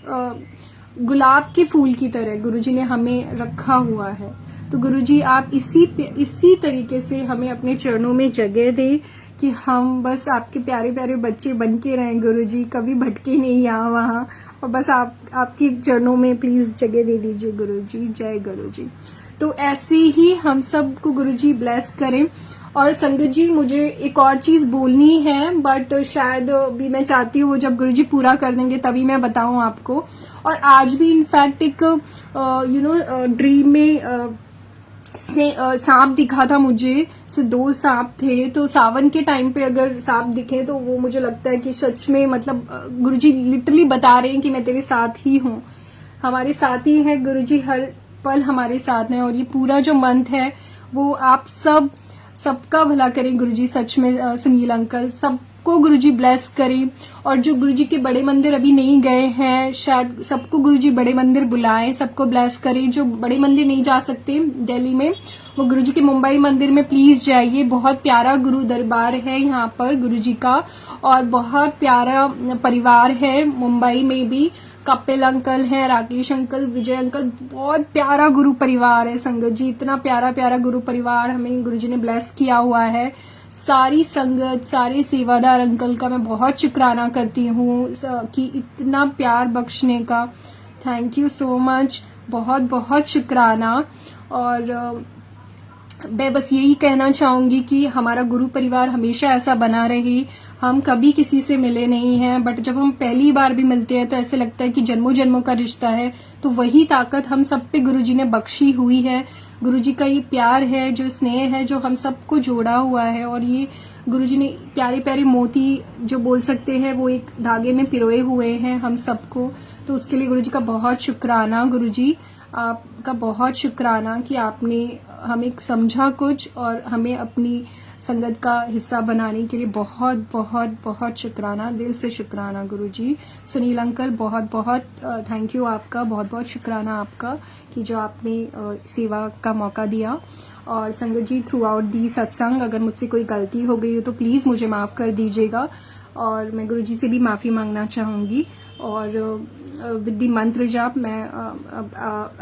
गुलाब के फूल की तरह गुरुजी ने हमें रखा हुआ है। तो गुरुजी आप इसी तरीके से हमें अपने चरणों में जगह दें कि हम बस आपके प्यारे प्यारे बच्चे बन के रहें गुरुजी, कभी भटके नहीं यहाँ वहाँ, और बस आपके चरणों में प्लीज जगह दे दीजिए गुरुजी। जय गुरुजी। तो ऐसे ही हम सबको गुरुजी ब्लेस करें। और संगत जी मुझे एक और चीज बोलनी है, बट शायद भी मैं चाहती हूँ वो जब गुरुजी पूरा कर देंगे तभी मैं बताऊं आपको। और आज भी इनफैक्ट एक ड्रीम में सांप दिखा था मुझे, से 2 सांप थे। तो सावन के टाइम पे अगर सांप दिखे तो वो मुझे लगता है कि सच में मतलब गुरुजी लिटरली बता रहे हैं कि मैं तेरे साथ ही हूँ, हमारे साथ ही है गुरुजी, हर पल हमारे साथ है। और ये पूरा जो मंथ है वो आप सबका भला करें गुरुजी, सच में सुनील अंकल सबको गुरुजी ब्लेस करें। और जो गुरुजी के बड़े मंदिर अभी नहीं गए हैं, शायद सबको गुरुजी बड़े मंदिर बुलाएं, सबको ब्लेस करें। जो बड़े मंदिर नहीं जा सकते दिल्ली में, वो गुरुजी के मुंबई मंदिर में प्लीज जाइए। बहुत प्यारा गुरु दरबार है यहाँ पर गुरुजी का, और बहुत प्यारा परिवार है मुंबई में भी। कपिल अंकल हैं, राकेश अंकल, विजय अंकल, बहुत प्यारा गुरु परिवार है संगत जी, इतना प्यारा प्यारा गुरु परिवार हमें गुरुजी ने ब्लेस किया हुआ है। सारी संगत, सारे सेवादार अंकल का मैं बहुत शुक्राना करती हूँ कि इतना प्यार बख्शने का। थैंक यू सो मच, बहुत बहुत शुक्राना। और मैं बस यही कहना चाहूंगी कि हमारा गुरु परिवार हमेशा ऐसा बना रहे। हम कभी किसी से मिले नहीं हैं, बट जब हम पहली बार भी मिलते हैं तो ऐसे लगता है कि जन्मों जन्मों का रिश्ता है। तो वही ताकत हम सब पे गुरुजी ने बख्शी हुई है। गुरुजी का ये प्यार है, जो स्नेह है, जो हम सबको जोड़ा हुआ है। और ये गुरुजी ने प्यारे प्यारे मोती जो बोल सकते हैं वो एक धागे में पिरोए हुए हैं हम सबको। तो उसके लिए गुरुजी का बहुत शुक्राना। गुरुजी आपका बहुत शुक्राना कि आपने हमें समझा कुछ और हमें अपनी संगत का हिस्सा बनाने के लिए बहुत बहुत बहुत शुक्राना, दिल से शुक्राना गुरुजी। सुनील अंकल बहुत बहुत थैंक यू आपका, बहुत बहुत शुक्राना आपका कि जो आपने सेवा का मौका दिया। और संगत जी थ्रू आउट दी सत्संग अगर मुझसे कोई गलती हो गई हो तो प्लीज मुझे माफ कर दीजिएगा, और मैं गुरुजी से भी माफी मांगना चाहूंगी। और विद दी मंत्र जाप मैं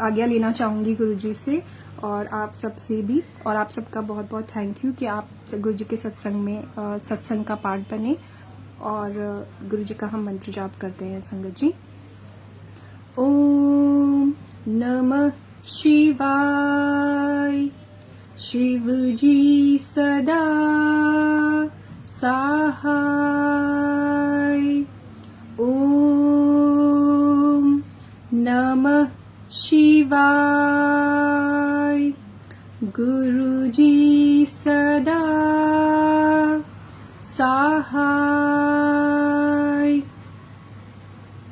आज्ञा लेना चाहूंगी गुरुजी से और आप सब से भी। और आप सबका बहुत बहुत थैंक यू कि आप गुरुजी के सत्संग में सत्संग का पार्ट बने। और गुरुजी का हम मंत्र जाप करते हैं संगत जी। ओम नमः शिवाय। शिव जी सदा सहाय। ओम नमः शिवाय। गुरुजी सदा सहाय।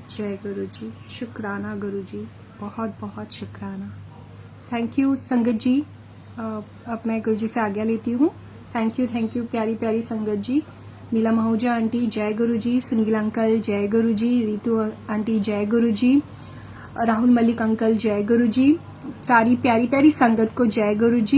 जय गुरुजी। शुक्राना गुरुजी, बहुत बहुत शुक्राना। थैंक यू संगत जी। अब मैं गुरुजी से आज्ञा लेती हूँ। थैंक यू प्यारी प्यारी संगत जी। नीला महूजा आंटी जय गुरुजी, सुनील अंकल जय गुरुजी, रीतू आंटी जय गुरुजी, राहुल मलिक अंकल जय गुरुजी, सारी प्यारी प्यारी संगत को जय गुरुजी।